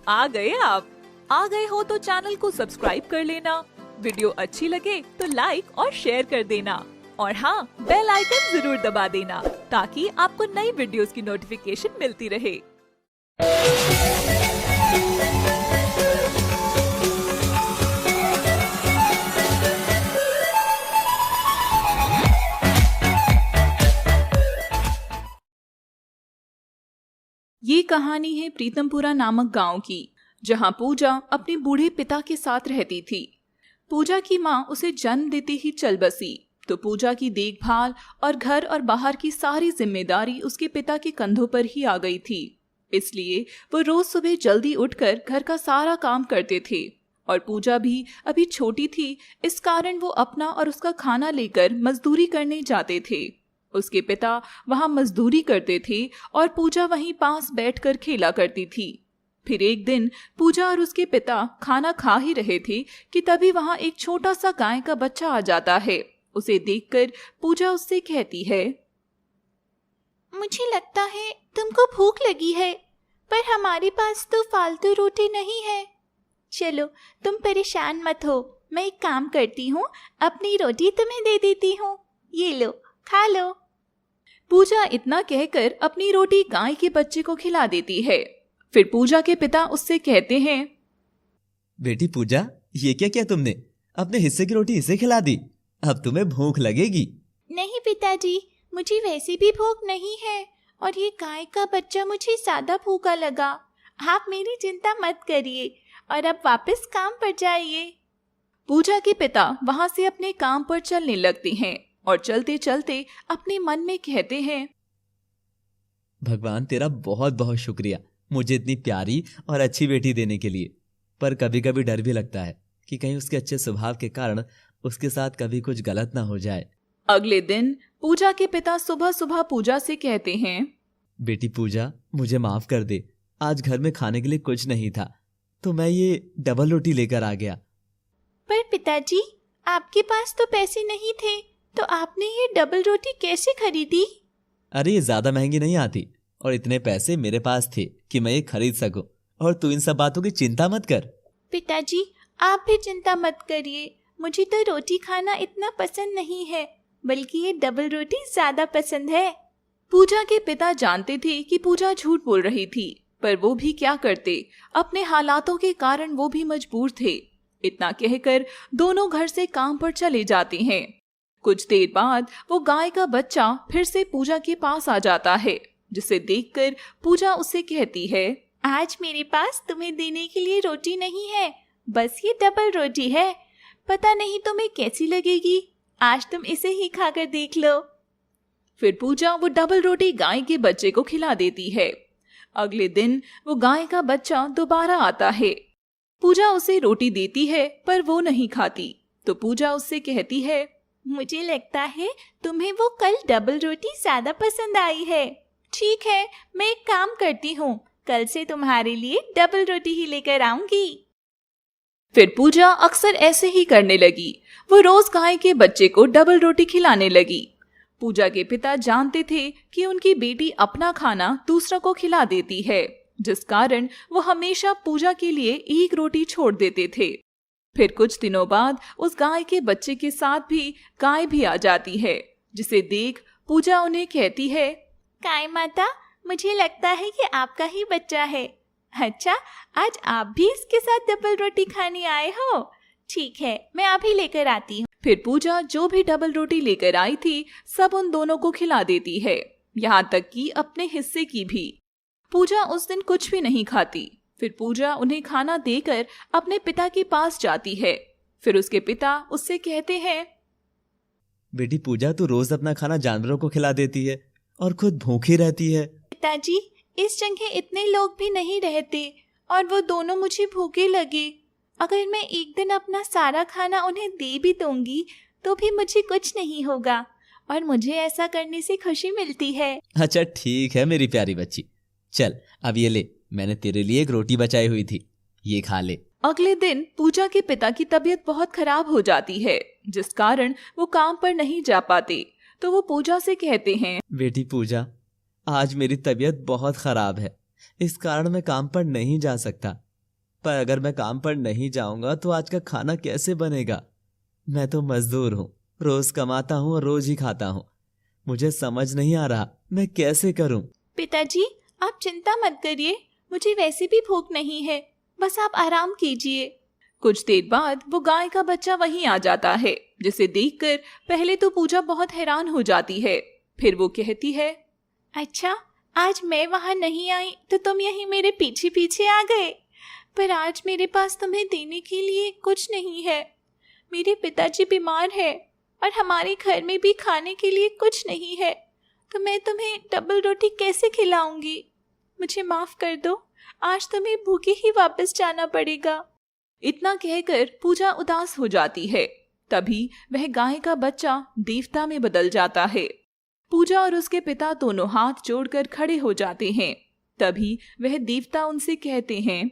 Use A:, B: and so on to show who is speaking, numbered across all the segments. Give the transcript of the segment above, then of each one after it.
A: आ गए आप। आ गए हो तो चैनल को सब्सक्राइब कर लेना, वीडियो अच्छी लगे तो लाइक और शेयर कर देना और हाँ, बेल आइकन जरूर दबा देना ताकि आपको नई वीडियोस की नोटिफिकेशन मिलती रहे। ये कहानी है प्रीतमपुरा नामक गांव की, जहां पूजा अपने बूढ़े पिता के साथ रहती थी। पूजा की माँ उसे जन्म देते ही चल बसी, तो पूजा की देखभाल और घर और बाहर की सारी जिम्मेदारी उसके पिता के कंधों पर ही आ गई थी। इसलिए वो रोज सुबह जल्दी उठकर घर का सारा काम करते थे और पूजा भी अभी छोटी थी, इस कारण वो अपना और उसका खाना लेकर मजदूरी करने जाते थे। उसके पिता वहां मजदूरी करते थे और पूजा वहीं पास बैठकर खेला करती थी। फिर एक दिन पूजा और उसके पिता खाना खा ही रहे थे कि तभी वहां एक छोटा सा गाय का बच्चा आ जाता है। उसे देखकर पूजा उससे कहती है,
B: मुझे लगता है तुमको भूख लगी है, पर हमारे पास तो फालतू रोटी नहीं है। चलो तुम परेशान मत हो, मैं एक काम करती हूँ, अपनी रोटी तुम्हें दे देती हूँ, ये लो खा लो।
A: पूजा इतना कहकर अपनी रोटी गाय के बच्चे को खिला देती है। फिर पूजा के पिता उससे कहते हैं,
C: बेटी पूजा, ये क्या किया तुमने? अपने हिस्से की रोटी इसे खिला दी, अब तुम्हें भूख लगेगी।
B: नहीं पिताजी, मुझे वैसे भी भूख नहीं है और ये गाय का बच्चा मुझे ज्यादा भूखा लगा। आप मेरी चिंता मत करिए और अब वापस काम पर जाइए।
A: पूजा के पिता वहां से अपने काम पर चलने लगते हैं और चलते चलते अपने मन में कहते हैं,
C: भगवान तेरा बहुत बहुत शुक्रिया मुझे इतनी प्यारी और अच्छी बेटी देने के लिए। पर कभी कभी डर भी लगता है कि कहीं उसके अच्छे स्वभाव के कारण उसके साथ कभी कुछ गलत ना हो जाए।
A: अगले दिन पूजा के पिता सुबह सुबह पूजा से कहते हैं,
C: बेटी पूजा, मुझे माफ कर दे, आज घर में खाने के लिए कुछ नहीं था तो मैं ये डबल रोटी लेकर आ गया।
B: पर पिताजी, आपके पास तो पैसे नहीं थे, तो आपने ये डबल रोटी कैसे खरीदी?
C: अरे ये ज्यादा महंगी नहीं आती और इतने पैसे मेरे पास थे कि मैं ये खरीद सकूं, और तू इन सब बातों की चिंता मत कर।
B: पिताजी, आप भी चिंता मत करिए, मुझे तो रोटी खाना इतना पसंद नहीं है, बल्कि ये डबल रोटी ज्यादा पसंद है।
A: पूजा के पिता जानते थे कि पूजा झूठ बोल रही थी, पर वो भी क्या करते, अपने हालातों के कारण वो भी मजबूर थे। इतना कहकर दोनों घर से काम पर चले जाते हैं। कुछ देर बाद वो गाय का बच्चा फिर से पूजा के पास आ जाता है, जिसे देखकर पूजा उससे कहती है,
B: आज मेरे पास तुम्हें देने के लिए रोटी नहीं है, बस ये डबल रोटी है। पता नहीं तुम्हें कैसी लगेगी, आज तुम इसे ही खाकर देख लो।
A: फिर पूजा वो डबल रोटी गाय के बच्चे को खिला देती है। अगले दिन वो गाय का बच्चा दोबारा आता है। पूजा उसे रोटी देती है पर वो नहीं खाती, तो पूजा उससे कहती है,
B: मुझे लगता है तुम्हें वो कल डबल रोटी ज्यादा पसंद आई है। ठीक है, मैं एक काम करती हूँ, कल से तुम्हारे लिए डबल रोटी ही लेकर आऊंगी।
A: फिर पूजा अक्सर ऐसे ही करने लगी। वो रोज गाय के बच्चे को डबल रोटी खिलाने लगी। पूजा के पिता जानते थे कि उनकी बेटी अपना खाना दूसरों को खिला देती है, जिस कारण वो हमेशा पूजा के लिए एक रोटी छोड़ देते थे। फिर कुछ दिनों बाद उस गाय के बच्चे के साथ भी गाय भी आ जाती है, जिसे देख पूजा उन्हें कहती है,
B: गाय माता, मुझे लगता है कि आपका ही बच्चा है। अच्छा, आज आप भी इसके साथ डबल रोटी खाने आए हो? ठीक है, मैं अभी लेकर आती हूँ।
A: फिर पूजा जो भी डबल रोटी लेकर आई थी सब उन दोनों को खिला देती है, यहाँ तक कि अपने हिस्से की भी। पूजा उस दिन कुछ भी नहीं खाती। फिर पूजा उन्हें खाना देकर अपने पिता के पास जाती है। फिर उसके पिता उससे कहते हैं,
C: बेटी पूजा, तू रोज अपना खाना जानवरों को खिला देती है और खुद भूखी रहती है।
B: पिताजी, इस जगह इतने लोग भी नहीं रहते और वो दोनों मुझे भूखे लगे। अगर मैं एक दिन अपना सारा खाना उन्हें दे भी दूंगी तो भी मुझे कुछ नहीं होगा और मुझे ऐसा करने से खुशी मिलती है।
C: अच्छा ठीक है मेरी प्यारी बच्ची, चल अब ये ले, मैंने तेरे लिए एक रोटी बचाई हुई थी, ये खा ले।
A: अगले दिन पूजा के पिता की तबीयत बहुत खराब हो जाती है, जिस कारण वो काम पर नहीं जा पाते। तो वो पूजा से कहते हैं,
C: बेटी पूजा, आज मेरी तबीयत बहुत खराब है, इस कारण मैं काम पर नहीं जा सकता। पर अगर मैं काम पर नहीं जाऊंगा तो आज का खाना कैसे बनेगा? मैं तो मजदूर हूँ, रोज कमाता हूँ और रोज ही खाता हूँ। मुझे समझ नहीं आ रहा मैं कैसे करूँ।
B: पिताजी, आप चिंता मत करिए, मुझे वैसे भी भूख नहीं है, बस आप आराम कीजिए।
A: कुछ देर बाद वो गाय का बच्चा वहीं आ जाता है, जिसे देखकर पहले तो पूजा बहुत हैरान हो जाती है। फिर वो कहती है,
B: अच्छा, आज मैं वहां नहीं आई तो तुम यहीं मेरे पीछे पीछे आ गए, पर आज मेरे पास तुम्हें देने के लिए कुछ नहीं है। मेरे पिताजी बीमार है और हमारे घर में भी खाने के लिए कुछ नहीं है, तो मैं तुम्हें डबल रोटी कैसे खिलाऊंगी? मुझे माफ कर दो, आज तुम्हें भूखे ही वापस जाना पड़ेगा।
A: इतना कहकर पूजा उदास हो जाती है। तभी वह गाय का बच्चा देवता में बदल जाता है। पूजा और उसके पिता दोनों हाथ जोड़कर खड़े हो जाते हैं। तभी वह देवता उनसे कहते हैं,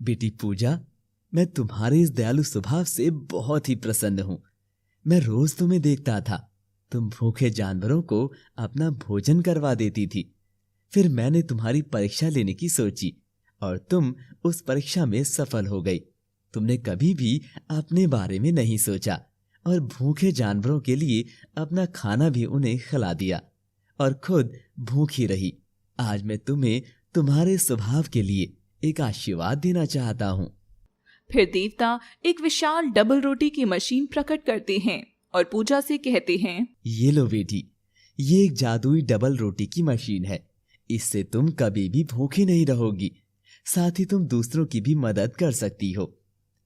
C: बेटी पूजा, मैं तुम्हारे इस दयालु स्वभाव से बहुत ही प्रसन्न हूँ। मैं रोज तुम्हें देखता था, तुम भूखे जानवरों को अपना भोजन करवा देती थी। फिर मैंने तुम्हारी परीक्षा लेने की सोची और तुम उस परीक्षा में सफल हो गई। तुमने कभी भी अपने बारे में नहीं सोचा और भूखे जानवरों के लिए अपना खाना भी उन्हें खिला दिया और खुद भूखी रही। आज मैं तुम्हें तुम्हारे स्वभाव के लिए एक आशीर्वाद देना चाहता हूँ।
A: फिर देवता एक विशाल डबल रोटी की मशीन प्रकट करते हैं और पूजा से कहते हैं,
C: ये लो बेटी, ये एक जादुई डबल रोटी की मशीन है। इससे तुम कभी भी भूखी नहीं रहोगी, साथ ही तुम दूसरों की भी मदद कर सकती हो।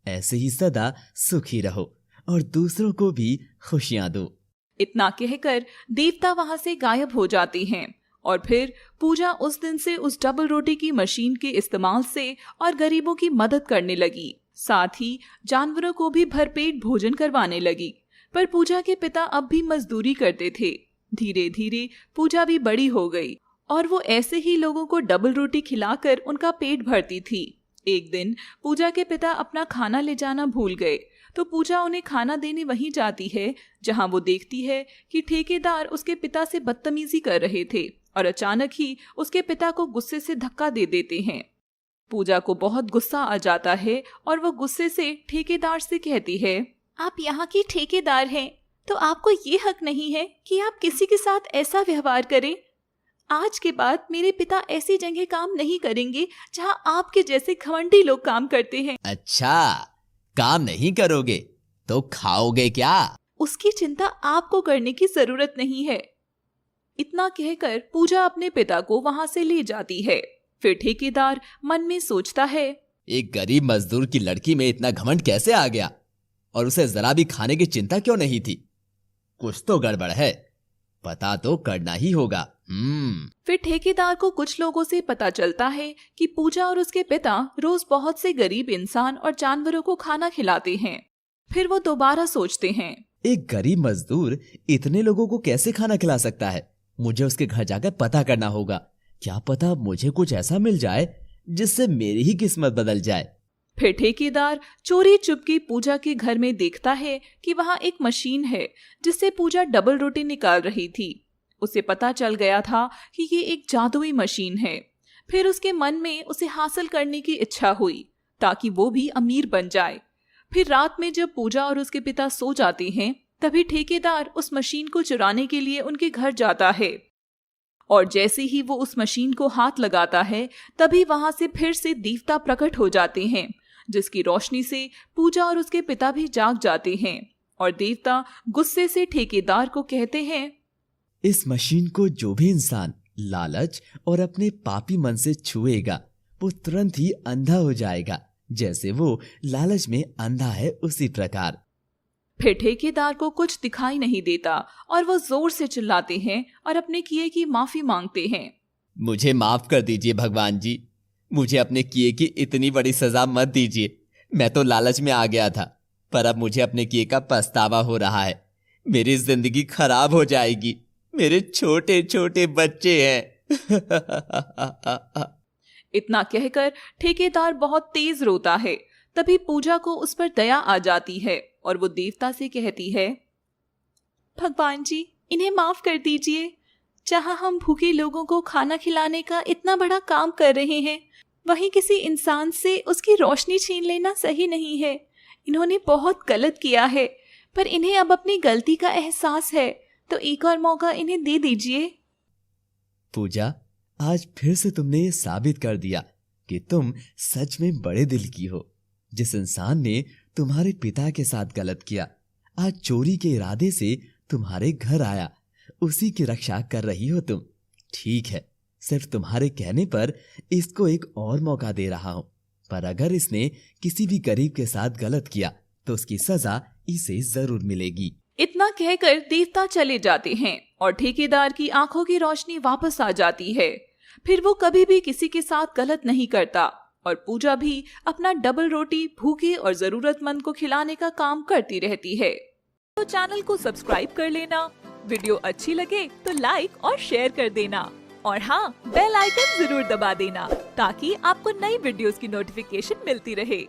C: ऐसे ही सदा सुखी रहो और दूसरों को भी खुशियां दो।
A: इतना कहकर देवता वहां से गायब हो जाते हैं और फिर पूजा उस दिन से उस डबल रोटी की मशीन के इस्तेमाल से और गरीबों की मदद करने लगी। साथ ही जानवरों को भी भरपेट भोजन करवाने लगी। पर पूजा के पिता अब भी मजदूरी करते थे। धीरे धीरे पूजा भी बड़ी हो गई और वो ऐसे ही लोगों को डबल रोटी खिलाकर उनका पेट भरती थी। एक दिन पूजा के पिता अपना खाना ले जाना भूल गए, तो पूजा उन्हें खाना देने वहीं जाती है जहां वो देखती है कि ठेकेदार उसके पिता से बदतमीजी कर रहे थे और अचानक ही उसके पिता को गुस्से से धक्का दे देते हैं। पूजा को बहुत गुस्सा आ जाता है और वो गुस्से से ठेकेदार से कहती है,
B: आप यहाँ की ठेकेदार हैं, तो आपको ये हक नहीं है कि आप किसी के साथ ऐसा व्यवहार करें। आज के बाद मेरे पिता ऐसी जगह काम नहीं करेंगे जहां आपके जैसे घमंडी लोग काम करते हैं।
C: अच्छा, काम नहीं करोगे तो खाओगे क्या?
A: उसकी चिंता आपको करने की जरूरत नहीं है। इतना कहकर पूजा अपने पिता को वहां से ले जाती है। फिर ठेकेदार मन में सोचता है,
C: एक गरीब मजदूर की लड़की में इतना घमंड कैसे आ गया और उसे जरा भी खाने की चिंता क्यों नहीं थी? कुछ तो गड़बड़ है, पता तो करना ही होगा।
A: फिर ठेकेदार को कुछ लोगों से पता चलता है कि पूजा और उसके पिता रोज बहुत से गरीब इंसान और जानवरों को खाना खिलाते हैं। फिर वो दोबारा सोचते हैं,
C: एक गरीब मजदूर इतने लोगों को कैसे खाना खिला सकता है? मुझे उसके घर जाकर पता करना होगा। क्या पता मुझे कुछ ऐसा मिल जाए जिससे मेरी ही किस्मत बदल जाए।
A: फिर ठेकेदार चोरी चुपके पूजा के घर में देखता है कि वहां एक मशीन है जिससे पूजा डबल रोटी निकाल रही थी। उसे पता चल गया था कि ये एक जादुई मशीन है। फिर उसके मन में उसे हासिल करने की इच्छा हुई ताकि वो भी अमीर बन जाए। फिर रात में जब पूजा और उसके पिता सो जाते हैं, तभी ठेकेदार उस मशीन को चुराने के लिए उनके घर जाता है और जैसे ही वो उस मशीन को हाथ लगाता है, तभी वहां से फिर से देवता प्रकट हो जाते हैं, जिसकी रोशनी से पूजा और उसके पिता भी जाग जाते हैं। और देवता गुस्से से ठेकेदार को कहते हैं,
C: इस मशीन को जो भी इंसान लालच और अपने पापी मन से छुएगा वो तुरंत ही अंधा हो जाएगा। जैसे वो लालच में अंधा है उसी प्रकार।
A: फिर ठेकेदार को कुछ दिखाई नहीं देता और वो जोर से चिल्लाते हैं और अपने किए की माफी मांगते हैं।
C: मुझे माफ कर दीजिए भगवान जी, मुझे अपने किए की इतनी बड़ी सजा मत दीजिए। मैं तो लालच में आ गया था, पर अब मुझे अपने किए का पछतावा हो रहा है। मेरी जिंदगी खराब हो जाएगी, मेरे छोटे छोटे बच्चे हैं।
A: इतना कहकर ठेकेदार बहुत तेज रोता है। तभी पूजा को उस पर दया आ जाती है और वो देवता से कहती है,
B: भगवान जी, इन्हें माफ कर दीजिए। जहां हम भूखे लोगों को खाना खिलाने का इतना बड़ा काम कर रहे हैं,
A: वहीं किसी इंसान से उसकी रोशनी छीन लेना सही नहीं है। इन्होंने बहुत गलत किया है, पर इन्हें अब अपनी गलती का एहसास है, तो एक और मौका इन्हें दे दीजिए।
C: पूजा, आज फिर से तुमने ये साबित कर दिया कि तुम सच में बड़े दिल की हो। जिस इंसान ने तुम्हारे पिता के साथ गलत किया, आज चोरी के इरादे से तुम्हारे घर आया, उसी की रक्षा कर रही हो तुम। ठीक है, सिर्फ तुम्हारे कहने पर इसको एक और मौका दे रहा हूं, पर अगर इसने किसी भी गरीब के साथ गलत किया तो उसकी सजा इसे जरूर मिलेगी।
A: इतना कहकर देवता चले जाते हैं और ठेकेदार की आंखों की रोशनी वापस आ जाती है। फिर वो कभी भी किसी के साथ गलत नहीं करता और पूजा भी अपना डबल रोटी भूखे और जरूरतमंद को खिलाने का काम करती रहती है। तो चैनल को सब्सक्राइब कर लेना, वीडियो अच्छी लगे तो लाइक और शेयर कर देना, और हाँ, बेल आइकन जरूर दबा देना ताकि आपको नई वीडियोस की नोटिफिकेशन मिलती रहे।